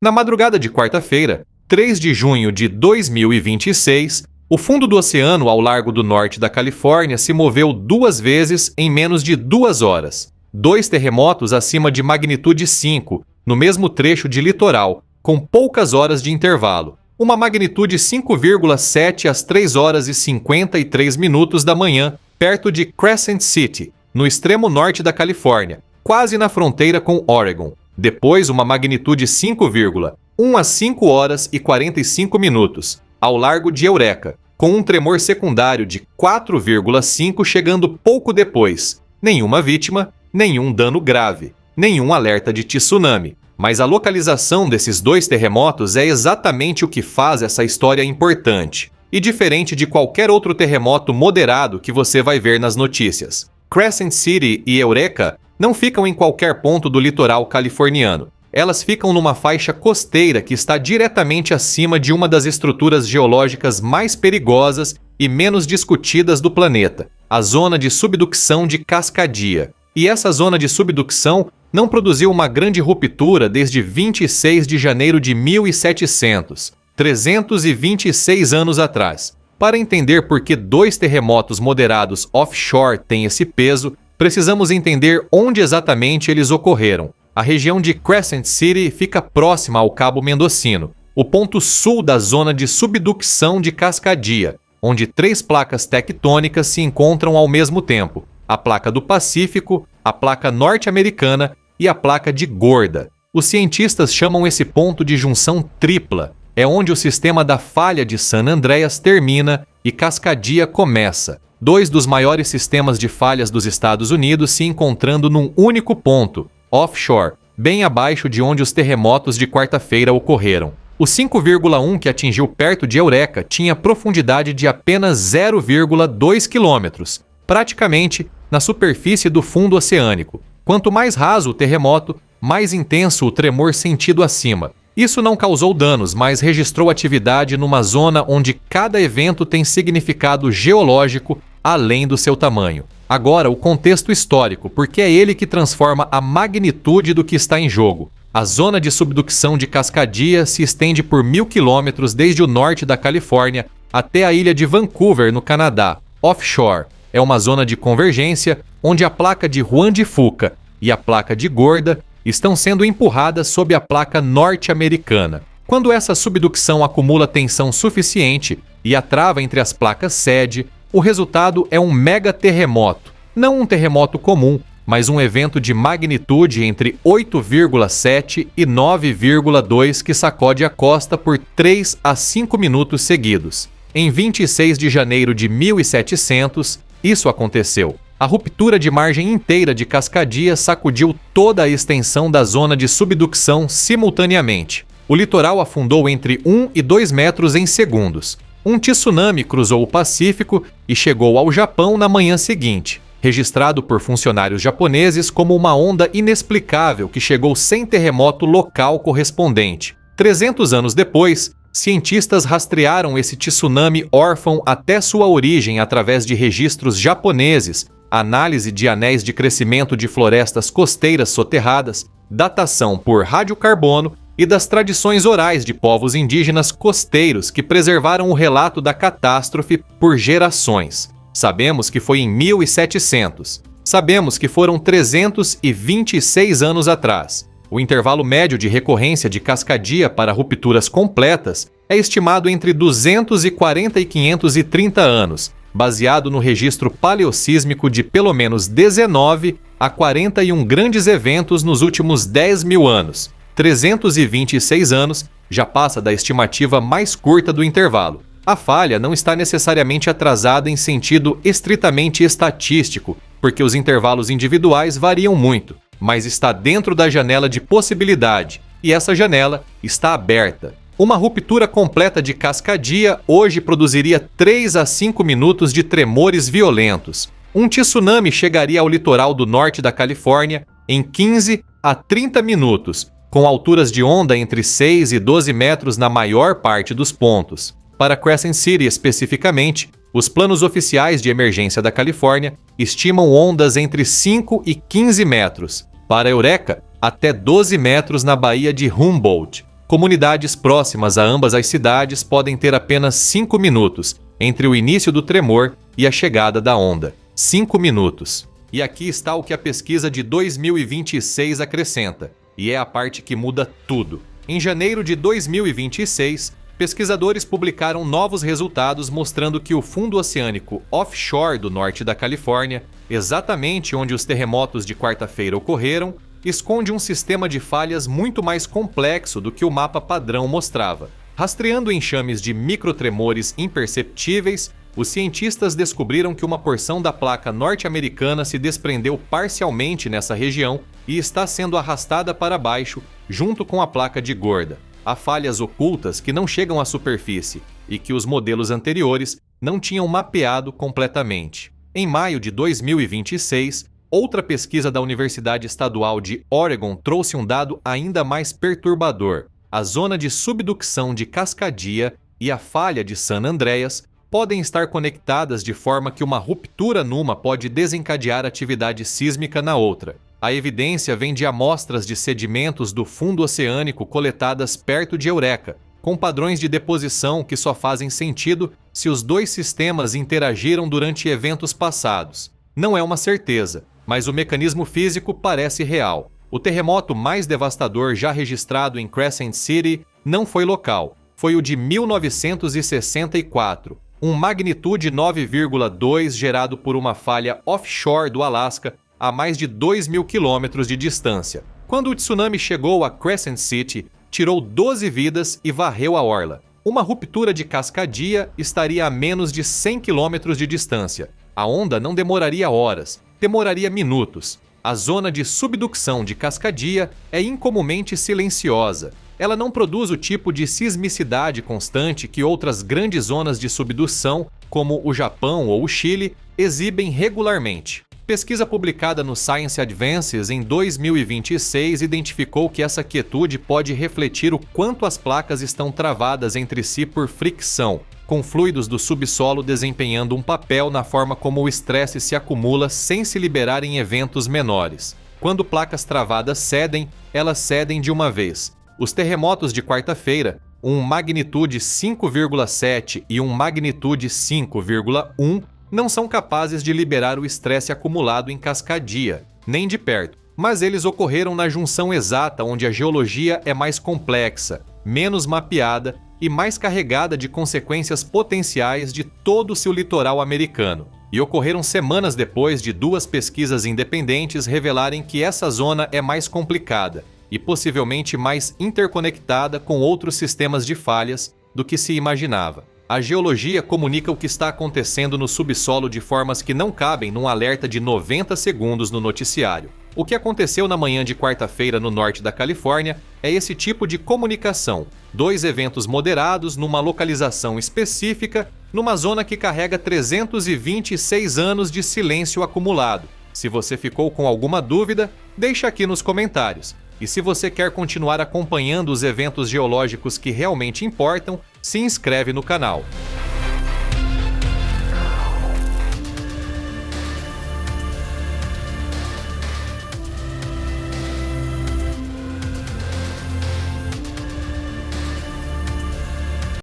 Na madrugada de quarta-feira, 3 de junho de 2026, o fundo do oceano ao largo do norte da Califórnia se moveu 2 vezes em menos de 2 horas. 2 terremotos acima de magnitude 5, no mesmo trecho de litoral, com poucas horas de intervalo. Uma magnitude 5,7 às 3 horas e 53 minutos da manhã, perto de Crescent City, no extremo norte da Califórnia, quase na fronteira com Oregon. Depois, uma magnitude 5,1 às 5 horas e 45 minutos, ao largo de Eureka, com um tremor secundário de 4,5 chegando pouco depois. Nenhuma vítima, nenhum dano grave, nenhum alerta de tsunami. Mas a localização desses 2 terremotos é exatamente o que faz essa história importante, e diferente de qualquer outro terremoto moderado que você vai ver nas notícias. Crescent City e Eureka não ficam em qualquer ponto do litoral californiano. Elas ficam numa faixa costeira que está diretamente acima de uma das estruturas geológicas mais perigosas e menos discutidas do planeta, a zona de subducção de Cascadia. E essa zona de subducção não produziu uma grande ruptura desde 26 de janeiro de 1700, 326 anos atrás. Para entender por que 2 terremotos moderados offshore têm esse peso, precisamos entender onde exatamente eles ocorreram. A região de Crescent City fica próxima ao Cabo Mendocino, o ponto sul da zona de subducção de Cascadia, onde 3 placas tectônicas se encontram ao mesmo tempo: a placa do Pacífico, a placa norte-americana e a placa de Gorda. Os cientistas chamam esse ponto de junção tripla. É onde o sistema da falha de San Andreas termina e Cascadia começa. 2 dos maiores sistemas de falhas dos Estados Unidos se encontrando num único ponto, offshore, bem abaixo de onde os terremotos de quarta-feira ocorreram. O 5,1 que atingiu perto de Eureka tinha profundidade de apenas 0,2 quilômetros, praticamente na superfície do fundo oceânico. Quanto mais raso o terremoto, mais intenso o tremor sentido acima. Isso não causou danos, mas registrou atividade numa zona onde cada evento tem significado geológico além do seu tamanho. Agora, o contexto histórico, porque é ele que transforma a magnitude do que está em jogo. A zona de subducção de Cascadia se estende por 1.000 quilômetros desde o norte da Califórnia até a ilha de Vancouver, no Canadá. Offshore é uma zona de convergência onde a placa de Juan de Fuca e a placa de Gorda estão sendo empurradas sob a placa norte-americana. Quando essa subducção acumula tensão suficiente e a trava entre as placas cede, o resultado é um megaterremoto. Não um terremoto comum, mas um evento de magnitude entre 8,7 e 9,2 que sacode a costa por 3 a 5 minutos seguidos. Em 26 de janeiro de 1700, isso aconteceu. A ruptura de margem inteira de Cascadia sacudiu toda a extensão da zona de subducção simultaneamente. O litoral afundou entre 1 e 2 metros em segundos. Um tsunami cruzou o Pacífico e chegou ao Japão na manhã seguinte, registrado por funcionários japoneses como uma onda inexplicável que chegou sem terremoto local correspondente. 300 anos depois, cientistas rastrearam esse tsunami órfão até sua origem através de registros japoneses, análise de anéis de crescimento de florestas costeiras soterradas, datação por radiocarbono e das tradições orais de povos indígenas costeiros que preservaram o relato da catástrofe por gerações. Sabemos que foi em 1700. Sabemos que foram 326 anos atrás. O intervalo médio de recorrência de Cascadia para rupturas completas é estimado entre 240 e 530 anos, baseado no registro paleossísmico de pelo menos 19 a 41 grandes eventos nos últimos 10.000 anos. 326 anos já passa da estimativa mais curta do intervalo. A falha não está necessariamente atrasada em sentido estritamente estatístico, porque os intervalos individuais variam muito, mas está dentro da janela de possibilidade, e essa janela está aberta. Uma ruptura completa de Cascadia hoje produziria 3 a 5 minutos de tremores violentos. Um tsunami chegaria ao litoral do norte da Califórnia em 15 a 30 minutos, com alturas de onda entre 6 e 12 metros na maior parte dos pontos. Para Crescent City especificamente, os planos oficiais de emergência da Califórnia estimam ondas entre 5 e 15 metros. Para Eureka, até 12 metros na Baía de Humboldt. Comunidades próximas a ambas as cidades podem ter apenas 5 minutos entre o início do tremor e a chegada da onda. 5 minutos. E aqui está o que a pesquisa de 2026 acrescenta, e é a parte que muda tudo. Em janeiro de 2026, pesquisadores publicaram novos resultados mostrando que o fundo oceânico offshore do norte da Califórnia, exatamente onde os terremotos de quarta-feira ocorreram, esconde um sistema de falhas muito mais complexo do que o mapa padrão mostrava. Rastreando enxames de microtremores imperceptíveis, os cientistas descobriram que uma porção da placa norte-americana se desprendeu parcialmente nessa região e está sendo arrastada para baixo junto com a placa de Gorda. Há falhas ocultas que não chegam à superfície e que os modelos anteriores não tinham mapeado completamente. Em maio de 2026, outra pesquisa da Universidade Estadual de Oregon trouxe um dado ainda mais perturbador. A zona de subducção de Cascadia e a falha de San Andreas podem estar conectadas de forma que uma ruptura numa pode desencadear atividade sísmica na outra. A evidência vem de amostras de sedimentos do fundo oceânico coletadas perto de Eureka, com padrões de deposição que só fazem sentido se os dois sistemas interagiram durante eventos passados. Não é uma certeza, mas o mecanismo físico parece real. O terremoto mais devastador já registrado em Crescent City não foi local, foi o de 1964, um magnitude 9,2 gerado por uma falha offshore do Alasca a mais de 2.000 quilômetros de distância. Quando o tsunami chegou a Crescent City, tirou 12 vidas e varreu a orla. Uma ruptura de Cascadia estaria a menos de 100 quilômetros de distância. A onda não demoraria horas, demoraria minutos. A zona de subducção de Cascadia é incomumente silenciosa. Ela não produz o tipo de sismicidade constante que outras grandes zonas de subdução, como o Japão ou o Chile, exibem regularmente. Pesquisa publicada no Science Advances em 2026 identificou que essa quietude pode refletir o quanto as placas estão travadas entre si por fricção, com fluidos do subsolo desempenhando um papel na forma como o estresse se acumula sem se liberar em eventos menores. Quando placas travadas cedem, elas cedem de uma vez. Os terremotos de quarta-feira, um magnitude 5,7 e um magnitude 5,1, não são capazes de liberar o estresse acumulado em Cascadia, nem de perto, mas eles ocorreram na junção exata onde a geologia é mais complexa, menos mapeada e mais carregada de consequências potenciais de todo o seu litoral americano. E ocorreram semanas depois de duas pesquisas independentes revelarem que essa zona é mais complicada e possivelmente mais interconectada com outros sistemas de falhas do que se imaginava. A geologia comunica o que está acontecendo no subsolo de formas que não cabem num alerta de 90 segundos no noticiário. O que aconteceu na manhã de quarta-feira no norte da Califórnia é esse tipo de comunicação. 2 eventos moderados numa localização específica, numa zona que carrega 326 anos de silêncio acumulado. Se você ficou com alguma dúvida, deixa aqui nos comentários. E se você quer continuar acompanhando os eventos geológicos que realmente importam, se inscreve no canal.